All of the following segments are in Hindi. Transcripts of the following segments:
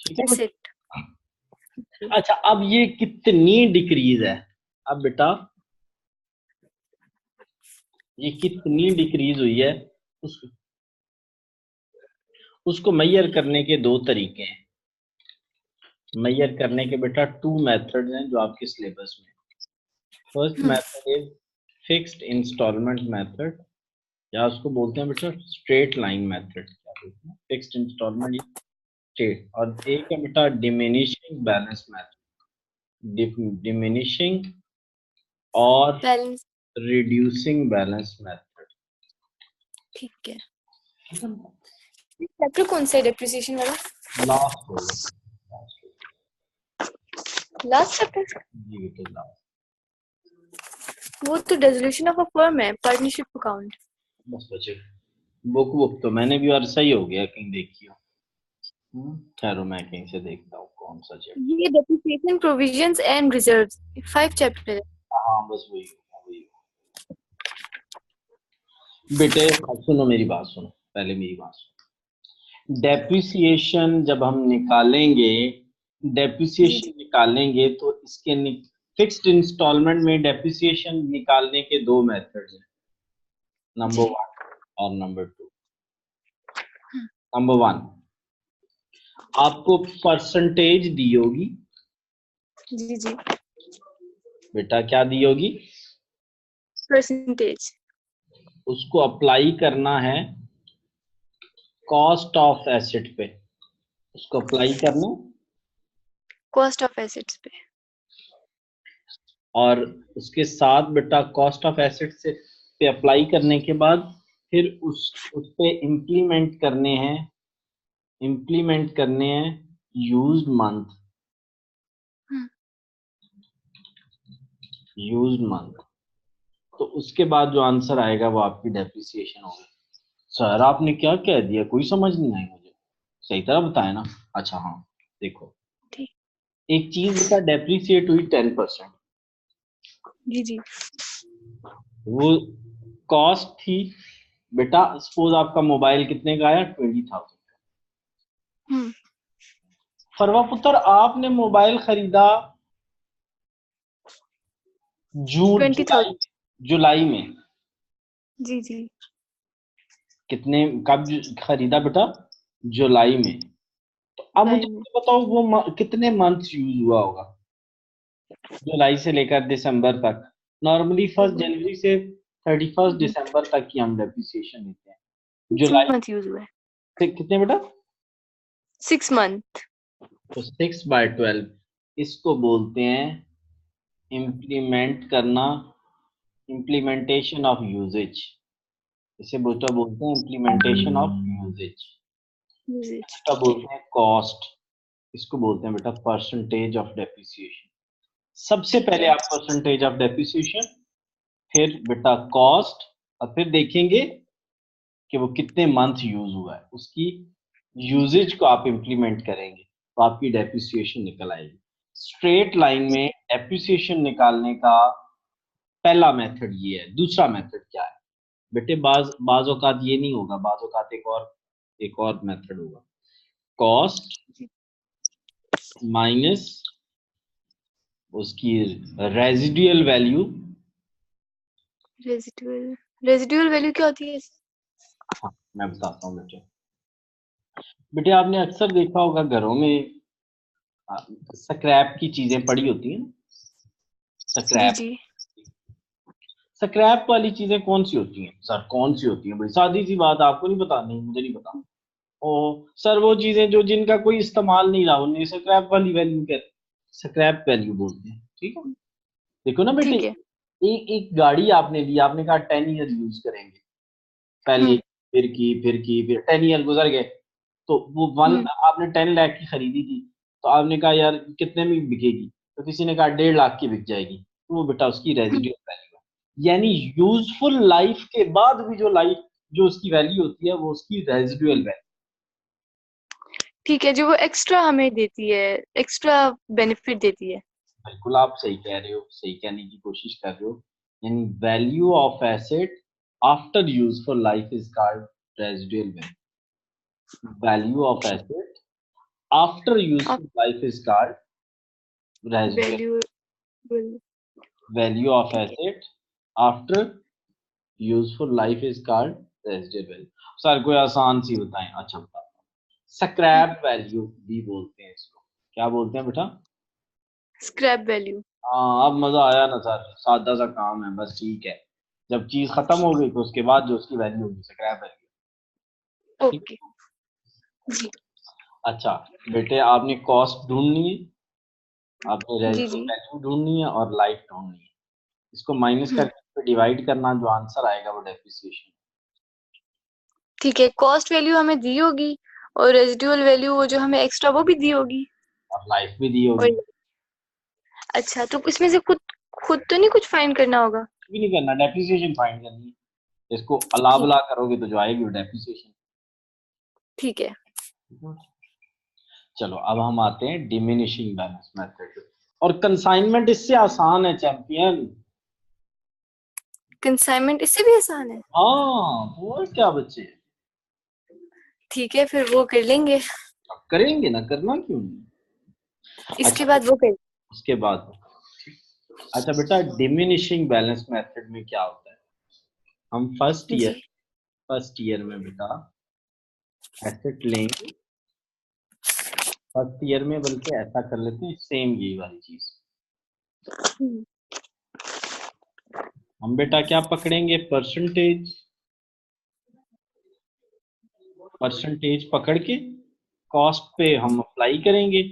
ठीक है एसेट। अच्छा, अब ये कितनी डिक्रीज है? अब बेटा ये कितनी डिक्रीज हुई है, उसको मेजर करने के दो तरीके हैं। मेजर करने के बेटा टू मेथड्स हैं जो आपके सिलेबस में। First method is fixed installment method, या उसको बोलते हैं बेटा स्ट्रेट लाइन मेथड। क्या बोलते हैं? Fixed installment straight. और एक है बेटा डिमिनिशिंग बैलेंस मेथड, डिमिनिशिंग और बैलेंस। Reducing balance method. ठीक है। चैप्टर कौन सा है डेप्रिसिएशन वाला? लास्ट होगा, लास्ट चैप्टर। जी बेटा लास्ट। वो तो डिसोल्यूशन ऑफ अ फर्म है, पार्टनरशिप अकाउंट। बस बचे बुक तो मैंने भी और सही हो गया कहीं देखियो। ठहरो मैं कहीं से देखता हूँ कौन सा चैप्टर। ये depreciation provisions and reserves 5 chapter है। हाँ बस वही होगा, वही होगा। बेटे अब सुनो मेरी बात, सुनो पहले मेरी बात सुनो। डेप्रिसिएशन जब हम निकालेंगे, जी डेप्रिसिएशन निकालेंगे तो इसके फिक्स्ड इंस्टॉलमेंट में डेप्रिसिएशन निकालने के दो मेथड्स हैं, नंबर जी 1 और नंबर 2। नंबर 1, आपको परसेंटेज दी होगी। जी जी। बेटा क्या दी होगी? परसेंटेज। उसको अप्लाई करना है कॉस्ट ऑफ एसेट पे। उसको अप्लाई करना कॉस्ट ऑफ एसेट्स पे। और उसके साथ बेटा कॉस्ट ऑफ एसेट से पे अप्लाई करने के बाद फिर उस पे इम्प्लीमेंट करने हैं यूज्ड मंथ। Used month. तो उसके बाद जो आंसर आएगा वो आपकी डेप्रिसिएशन होगी। सर आपने क्या कह दिया, कोई समझ नहीं आई मुझे, सही तरह बताया ना? अच्छा हाँ, देखो ठीक। एक चीज बेटा डेप्रिसिएट हुई 10%, जी जी। वो कॉस्ट थी बेटा। सपोज आपका मोबाइल कितने का आया? 20,000। फरवा पुत्र आपने मोबाइल खरीदा जून 20,000। जुलाई में। जी जी। कितने कब खरीदा बेटा? जुलाई में। तो अब मुझे जुलाई में। ये बताओ वो कितने मंथ यूज हुआ होगा जुलाई से लेकर दिसंबर तक? नॉर्मली 1 जनवरी से 31 दिसंबर तक की हम डेप्रिसिएशन लेते हैं। 6 जुलाई मंथ यूज हुआ है। से कितने बेटा? 6 मंथ। तो 6/12 इसको बोलते हैं इम्प्लीमेंट करना, इम्प्लीमेंटेशन ऑफ यूजेज। इसे बोलते हैं इम्प्लीमेंटेशन ऑफ यूजेज। यूजेज। इसका ठीक है। बोलते हैं कॉस्ट। इसको बोलते हैं बेटा परसेंटेज ऑफ डेप्रिसिएशन। सबसे ठीक पहले है। आप परसेंटेज ऑफ डेप्रिसिएशन, फिर बेटा कॉस्ट, और फिर देखेंगे कि वो कितने मंथ यूज हुआ है, उसकी यूजेज को आप इंप्लीमेंट करेंगे तो आपकी डेप्रिसिएशन निकल आएगी। स्ट्रेट लाइन में डेप्रिसिएशन निकालने का पहला मेथड ये है। दूसरा मेथड क्या है बेटे? बाज औकात ये नहीं होगा, बाज औकात एक और मेथड होगा। कॉस्ट माइनस उसकी रेजिडुअल वैल्यू। रेजिडुअल वैल्यू क्या होती है? हाँ मैं बताता हूँ बेटे। बेटे आपने अक्सर देखा होगा घरों में स्क्रैप की चीजें पड़ी होती हैं। जी स्क्रैप जी। स्क्रैप वाली चीजें कौन सी होती हैं सर? कौन सी होती हैं? बड़ी सादी सी बात, आपको नहीं पता? नहीं मुझे नहीं पता। ओ सर वो चीजें जो जिनका कोई इस्तेमाल नहीं रहा उन्हें स्क्रैप वाली वैल्यू कहते हैं, स्क्रैप वैल्यू बोलते हैं। ठीक है, देखो ना बेटे, ठीक है। एक एक गाड़ी आपने ली, आपने कहा 10 ईयर यूज करेंगे, पहली फिर 10 ईयर गुजर गए, तो वो वन हम्म। आपने 10 लाख की खरीदी थी, तो आपने कहा यार कितने में बिकेगी? तो किसी ने कहा 1.5 लाख की बिक जाएगी, तो वो बेटा उसकी रेजिडुअल वैल्यू है। यानी यूजफुल लाइफ के बाद भी जो उसकी वैल्यू होती है वो उसकी रेजिडुअल वैल्यू। ठीक है, जो वो एक्स्ट्रा हमें देती है, एक्स्ट्रा बेनिफिट देती है। बिल्कुल आप सही कह रहे हो, सही कहने की कोशिश कर रहे हो। यानी value of asset after useful life is called residual value. Value of asset after useful life is called residual valuable. Value of asset after useful life is called residual value. Sir कोई आसान सी बताएं। अच्छा बताओ। स्क्रैप वैल्यू भी बोलते हैं इसको। क्या बोलते हैं बेटा? Scrap value. हाँ अब मजा आया ना सर, सादा सा काम है बस, ठीक है। जब चीज खत्म हो गई तो उसके बाद जो उसकी वैल्यू होगी स्क्रैप वैल्यू। ठीक। ओके जी। अच्छा बेटे, आपने कॉस्ट ढूंढनी है, आपने जी रेजिडुअल जी। वैल्यू ढूंढनी है और लाइफ ढूंढनी है। इसको माइनस हम्म, करके डिवाइड करना, जो आंसर आएगा वो डेप्रिसिएशन। ठीक है। कॉस्ट वैल्यू हमें दी होगी और रेजिडुअल वैल्यू वो जो हमें एक्स्ट्रा वो भी दी होगी। और लाइफ भी दी होगी। और अच्छा, तो इसमें से खुद खुद तो नहीं कुछ फाइंड करना होगा? भी नहीं करना, डेप्रिसिएशन फाइंड करनी है। इसको अला ठीक बला है। करोगे तो जो आएगी वो डेप्रिसिएशन। ठीक है। चलो अब हम आते हैं डिमिनिशिंग बैलेंस मेथड। और कंसाइनमेंट इससे आसान है चैंपियन। कंसाइनमेंट इससे भी आसान है? हाँ वो क्या बच्चे, ठीक है, फिर वो कर लेंगे। अब करेंगे ना, करना क्यों नहीं। इसके अच्छा बाद वो कर। उसके बाद, अच्छा बेटा डिमिनिशिंग बैलेंस मेथड में क्या होता है? हम जी। फर्स्ट ईयर में बेटा एसेट लेंगे। फर्स्ट ईयर में बल्कि ऐसा कर लेते हैं, सेम यही वाली चीज। हम्म, हम बेटा क्या पकड़ेंगे? परसेंटेज। परसेंटेज पकड़ के कॉस्ट पे हम अप्लाई करेंगे,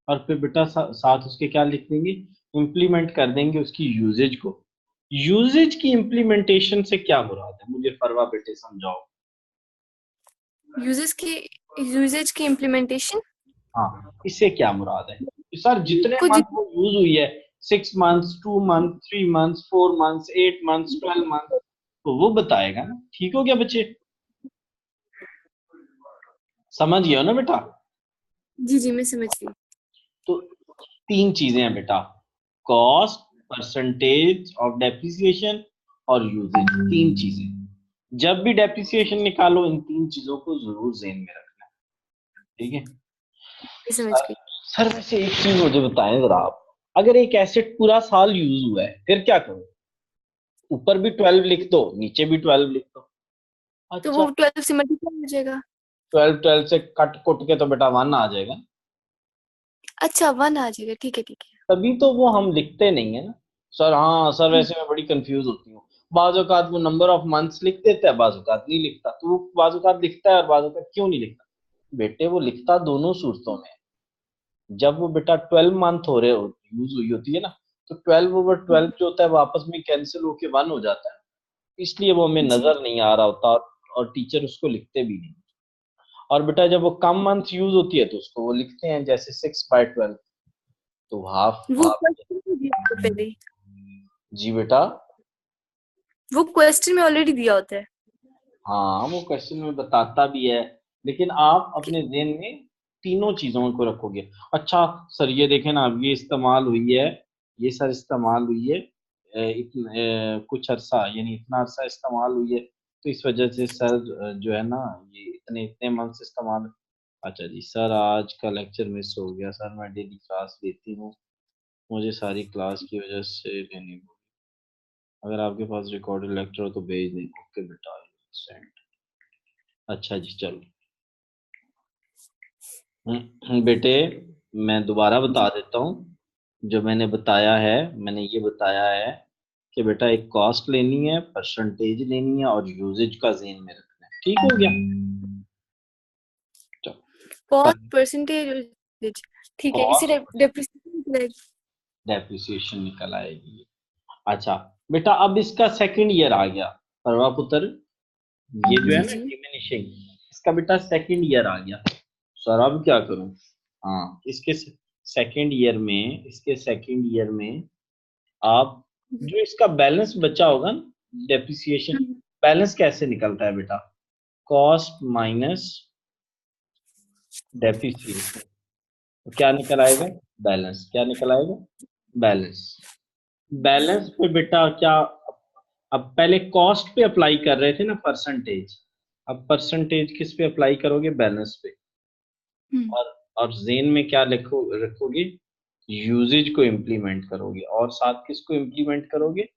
और फिर बेटा साथ उसके क्या लिख देंगे? इम्प्लीमेंट कर देंगे उसकी यूजेज को। यूजेज की इम्प्लीमेंटेशन से क्या मुराद है, मुझे फरवा बेटे समझाओ। यूजेस की यूजेज की इम्प्लीमेंटेशन। हाँ इससे क्या मुराद है? कि सर जितने कुछ। मंथ वो यूज हुई है, 6 months, 2 month, 3 months, 4 months, 8 months, 12 month, तो वो बताएगा ना। ठीक हो गया बच्चे? समझ गए हो ना बेटा? जी जी, मैं समझ गई। तो तीन चीजें हैं बेटा, कॉस्ट, परसेंटेज ऑफ डेप्रिसिएशन और यूजेज। तीन चीजें। जब भी डेप्रिसिएशन निकालो इन तीन चीजों को जरूर ज़हन में रखना है। ठीक है मैं समझ सर। गई। सर वैसे एक चीज मुझे बताएं जरा आप, अगर एक एसेट पूरा साल यूज हुआ है फिर क्या करो? ऊपर भी 12 लिख दो, नीचे भी 12 लिख दो। तो अच्छा वो 12 से मल्टीप्लाई हो जाएगा? 12 12 से कट कुट के तो बेटा 1 आ जाएगा। अच्छा, 1 आ जाएगा। ठीक है ठीक है। तभी तो वो हम लिखते नहीं है ना। सर हाँ सर, वैसे मैं बड़ी कंफ्यूज होती हूँ। बाज़ औक़ात वो नंबर ऑफ मंथ्स लिख देता है, बाज़ औक़ात नहीं लिखता। तो वो बाज़ औक़ात लिखता है और बाज़ औक़ात क्यों नहीं लिखता? बेटे वो लिखता दोनों सूरतों में है। जब वो बेटा 12 मंथ हो रहे हो यूज हुई होती है ना, तो 12/12 जो होता है वो आपस में कैंसिल होके 1 हो जाता है। इसलिए वो हमें जी। नजर नहीं आ रहा होता, और टीचर उसको लिखते भी नहीं। और बेटा जब वो कम मंथ यूज होती है तो उसको वो लिखते हैं, जैसे 6/12, तो हाफ वो हाफ। क्वेश्चन में दिया होता है पहले। जी बेटा। वो क्वेश्चन में ऑलरेडी दिया होता है। हाँ वो क्वेश्चन में बताता भी है, लेकिन आप अपने ज़हन में तीनों चीजों को रखोगे। अच्छा सर ये देखें ना, अब ये इस्तेमाल हुई है, ये सर इस्तेमाल हुई है, कुछ अरसा, यानी इतना अरसा इस्तेमाल हुई है, तो इस वजह से सर जो है ना, ये इतने इतने मंथ्स इस्तेमाल। अच्छा जी सर, आज का लेक्चर मिस हो गया सर, मैं डेली क्लास लेती हूँ, मुझे सारी क्लास की वजह से लेनी पड़ी। अगर आपके पास रिकॉर्डेड लेक्चर हो तो भेज दें। ओके बेटा, सेंड। अच्छा जी चलो। बेटे मैं दोबारा बता जी। देता हूँ। जो मैंने बताया है, मैंने ये बताया है कि बेटा एक कॉस्ट लेनी है, परसेंटेज लेनी है और यूजेज का ज़हन में रखना है। ठीक हो गया? चलो कॉस्ट, परसेंटेज। ठीक है, इसे कॉस्ट, डेप्रिसिएशन। डेप्रिसिएशन निकल आएगी। अच्छा बेटा अब इसका सेकंड ईयर आ गया, परवा पुत्र, ये जो है जी ना जी। डिमिनिशिंग, इसका बेटा सेकंड ईयर आ गया। सर अब क्या करूं? हाँ इसके सेकंड ईयर में, इसके सेकंड ईयर में आप जो इसका बैलेंस बचा होगा ना, डेप्रिसिएशन हम्म, बैलेंस कैसे निकलता है बेटा? कॉस्ट माइनस डेप्रिसिएशन, तो क्या निकल आएगा? बैलेंस। क्या निकल आएगा? बैलेंस। बैलेंस पे बेटा क्या, अब पहले कॉस्ट पे अप्लाई कर रहे थे ना परसेंटेज, अब परसेंटेज किस पे अप्लाई करोगे? बैलेंस पे। हम्म, और और जेन में क्या रखोगे, यूजेज को इम्प्लीमेंट करोगे, और साथ किसको इम्प्लीमेंट करोगे,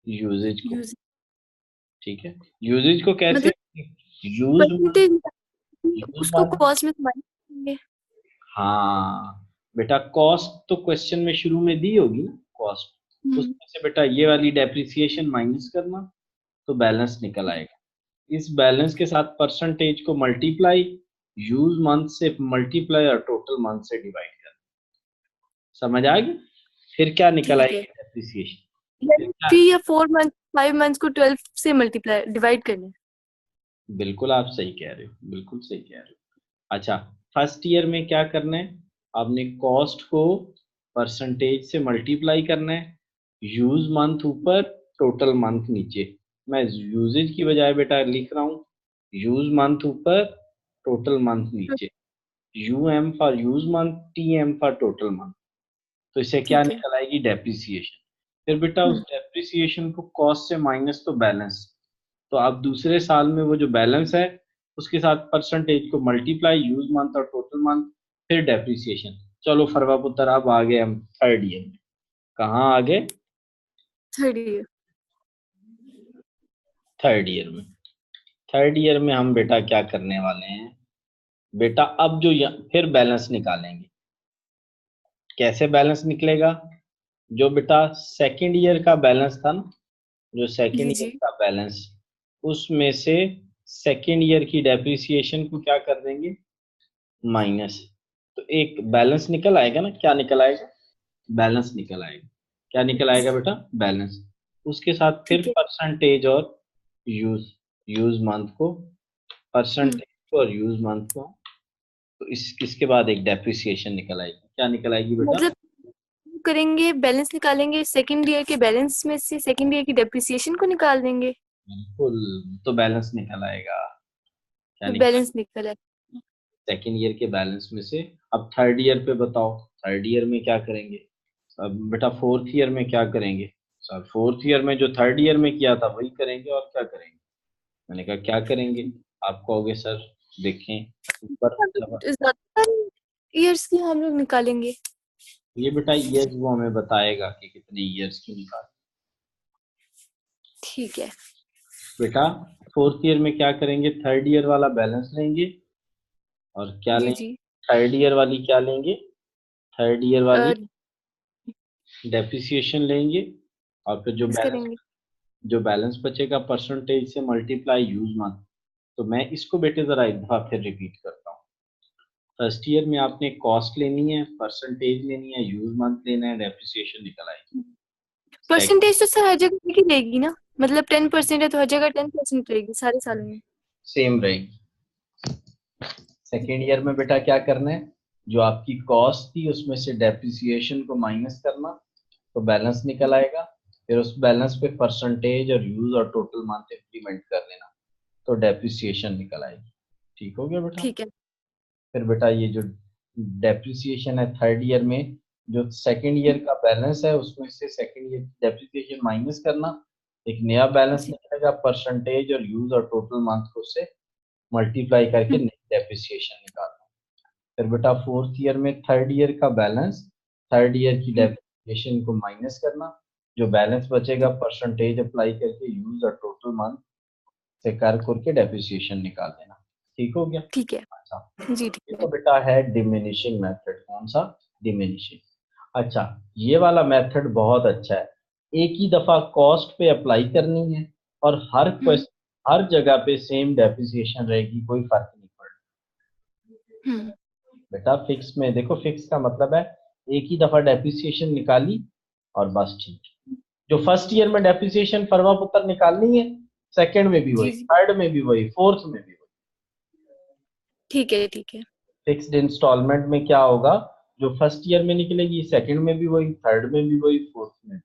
यूजेज को। यूज ठीक है, यूजेज को कैसे, मतलब यूज परसेंटेज यूज उसको कॉस्ट में माइनस करेंगे। हाँ बेटा, कॉस्ट तो क्वेश्चन में शुरू में दी होगी ना कॉस्ट, उसमें से बेटा ये वाली डेप्रिसिएशन माइनस करना, तो बैलेंस निकल आएगा। इस बैलेंस के साथ परसेंटेज को मल्टीप्लाई, यूज मंथ से मल्टीप्लाई और टोटल मंथ से डिवाइड करना। समझ आ गई? फिर क्या निकल ठीक है, आएगी डेप्रिसिएशन, फिर यानी क्या, 3 या 4 मंथ 5 मंथ्स को 12 से मल्टीप्लाई डिवाइड करना है। बिल्कुल आप सही कह रहे हो, बिल्कुल सही कह रहे हो। अच्छा, फर्स्ट ईयर में क्या करना है, आपने कॉस्ट को परसेंटेज से मल्टीप्लाई करना है, यूज मंथ ऊपर, टोटल मंथ नीचे। मैं यूजेज की बजाय बेटा लिख रहा हूँ यूज मंथ ऊपर, टोटल मंथ नीचे, U M for use month, T M for total month. तो इससे क्या ठीक है। निकल आएगी, डेप्रिसिएशन। फिर बेटा उस डेप्रिसिएशन को कॉस्ट से माइनस तो बैलेंस, तो आप दूसरे साल में वो जो बैलेंस है उसके साथ परसेंटेज को मल्टीप्लाई, यूज मंथ और टोटल मंथ, फिर डेप्रिसिएशन। चलो फरवा पुत्र, अब आ गए हम थर्ड ईयर में। कहाँ आ गए, थर्ड ईयर। थर्ड ईयर में। थर्ड ईयर में हम बेटा क्या करने वाले हैं, बेटा अब जो फिर बैलेंस निकालेंगे। कैसे बैलेंस निकलेगा, जो बेटा सेकंड ईयर का बैलेंस था ना, जो सेकंड जी ईयर जी। का बैलेंस, उसमें से सेकंड ईयर की डेप्रिसिएशन को क्या कर देंगे, माइनस। तो एक बैलेंस निकल आएगा ना, क्या निकल आएगा, बैलेंस निकल आएगा। क्या निकल आएगा बेटा, बैलेंस। उसके साथ फिर ठीक है। परसेंटेज और यूज, यूज मंथ को, हम्म परसेंटेज को और यूज मंथ को, तो इसके बाद एक डेप्रिसिएशन निकल आएगी। क्या निकल आएगी बेटा, मतलब करेंगे, बैलेंस निकालेंगे, सेकंड ईयर के बैलेंस में से सेकंड ईयर की डेप्रिसिएशन को निकाल देंगे, बिल्कुल, तो बैलेंस निकल आएगा। क्या तो निकल, बैलेंस निकल है। सेकेंड ईयर के बैलेंस में से। अब थर्ड ईयर पे बताओ, थर्ड ईयर में क्या करेंगे। अब बेटा फोर्थ ईयर में क्या करेंगे, सर फोर्थ ईयर में जो थर्ड ईयर में किया था वही करेंगे, और क्या करेंगे। मैंने कहा क्या करेंगे, आप कहोगे सर देखें ऊपर दबा। ज्यादातर ईयर्स की हम लोग निकालेंगे। ये बेटा ईयर्स वो हमें बताएगा कि कितने ईयर्स की निकाल। ठीक है। बेटा फोर्थ ईयर में क्या करेंगे, थर्ड ईयर वाला बैलेंस लेंगे, और क्या जी लेंगे, जी। थर्ड ईयर वाली क्या लेंगे, थर्ड ईयर वाली और डेप्रिसिएशन लेंगे, और फिर इस करेंगे। जो बैलेंस बचेगा परसेंटेज से मल्टीप्लाई यूज मंथ। तो मैं इसको बेटे जरा एक दफा फिर रिपीट करता हूँ। फर्स्ट ईयर में आपने कॉस्ट लेनी है, परसेंटेज लेनी है, यूज मंथ लेना है, डेप्रिसिएशन निकल आएगी। सेकंड, परसेंटेज तो सर हर जगह एक ही रहेगी ना, मतलब 10% है तो हर जगह 10% रहेगी सारे सालों में। सेम रहेगी। सेकेंड ईयर में बेटा क्या करना है, जो आपकी कॉस्ट थी उसमें से डेप्रिसिएशन को माइनस करना, तो बैलेंस निकल आएगा। फिर उस बैलेंस पे परसेंटेज और यूज और टोटल मंथ इंप्लीमेंट कर लेना, तो डेप्रिसिएशन निकल आएगी। ठीक हो गया बेटा। ठीक है। फिर बेटा ये जो डेप्रिसिएशन है थर्ड ईयर में, जो सेकेंड ईयर का बैलेंस है उसमें से सेकेंड ईयर की डेप्रिसिएशन माइनस करना, एक नया बैलेंस जी। निकलेगा, परसेंटेज और यूज और टोटल मंथ को से मल्टीप्लाई करके हम्म, नई डेप्रिसिएशन निकालना। फिर बेटा फोर्थ ईयर में थर्ड ईयर का बैलेंस, थर्ड ईयर की हम्म, डेप्रिसिएशन को माइनस करना, जो बैलेंस बचेगा परसेंटेज अप्लाई करके यूज और टोटल मंथ से कर करके डेप्रिसिएशन निकाल देना। ठीक हो गया। ठीक है। अच्छा, जी ये ठीक तो है। बेटा है डिमिनिशिंग मेथड। कौन सा, डिमिनिशिंग। अच्छा, ये वाला मेथड बहुत अच्छा है, एक ही दफा कॉस्ट पे अप्लाई करनी है, और हर हम्म क्वेश्चन हर जगह पे सेम डेप्रिसिएशन रहेगी, कोई फर्क नहीं पड़ेगा। हम्म बेटा फिक्स में देखो, फिक्स का मतलब है एक ही दफा डेप्रिसिएशन निकाली और बस ठीक है। जो फर्स्ट ईयर में डेप्रिसिएशन फरवा पुत्र निकालनी है, सेकंड में भी जी वही, जी। थर्ड में भी वही, फोर्थ में भी वही। ठीक है। ठीक है। फिक्स्ड इंस्टॉलमेंट में क्या होगा, जो फर्स्ट ईयर में निकलेगी सेकंड में भी वही, थर्ड में भी वही, फोर्थ में भी।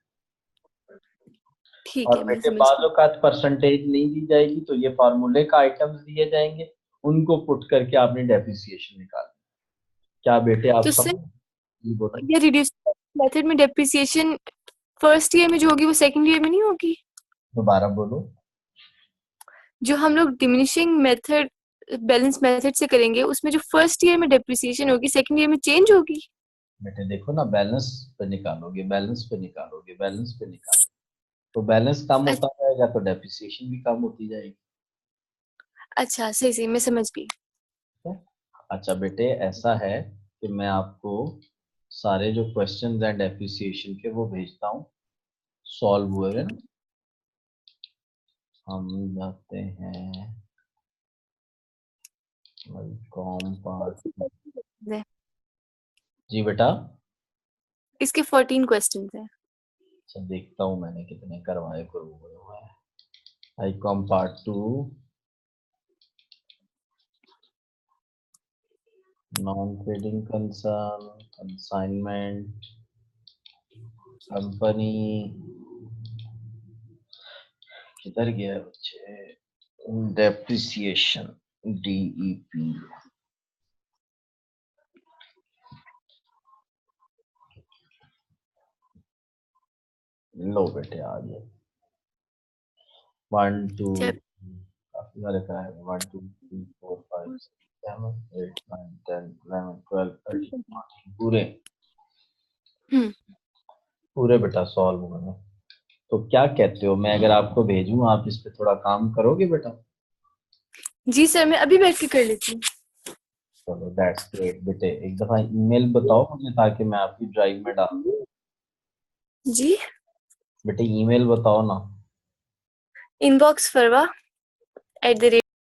ठीक और है, मैं बेटे समझ बाज़ गई। औक़ात परसेंटेज नहीं दी जाएगी, तो ये फार्मूले का आइटम्स दिए जाएंगे, उनको पुट करके आपने डेप्रिसिएशन निकालना। क्या बेटे आप तो सर समझ, जी बोलो। ये रिड्यूस मेथड में डेप्रिसिएशन फर्स्ट ईयर में जो होगी वो सेकंड ईयर में नहीं होगी। दोबारा बोलो। जो हम लोग डिमिनिशिंग मेथड बैलेंस मेथड से करेंगे उसमें जो फर्स्ट ईयर में डेप्रिसिएशन होगी सेकंड ईयर में चेंज होगी। बेटे देखो ना, बैलेंस पे निकालोगे, बैलेंस पे निकालोगे, बैलेंस पे निकालोगे, तो बैलेंस कम होता जाएगा तो डेप्रिसिएशन भी कम होती जाएगी। अच्छा सही सही, मैं समझ गई। ठीक है? अच्छा बेटे, ऐसा है कि मैं आपको सारे जो क्वेश्चंस हैं डेप्रिसिएशन के वो भेजता हूँ, सॉल्व हुए हैं। हम जाते हैं कॉम पार्ट। जी बेटा। इसके 14 क्वेश्चंस हैं। अच्छा देखता हूँ मैंने कितने करवाए हुए हैं। I com part 2, non trading concern, consignment, company, किधर गया है बच्चे, डेप्रिसिएशन, डीईपी। लो बेटे आ गया। 1 2 काफी सारे कराए, 1 2 3 4 5 6 7 8 9 10 11 12 13 14 पूरे हम्म। पूरे बेटा सॉल्व हुए। तो क्या कहते हो, मैं अगर आपको भेजूं, आप इस पे थोड़ा काम करोगे बेटा? जी सर, मैं अभी बैठ के कर लेती हूँ। चलो दैट्स ग्रेट बेटे, एक दफा ईमेल बताओ मुझे ताकि मैं आपकी ड्राइव में डाल दूं। जी, बेटे ईमेल बताओ ना। इनबॉक्स फरवा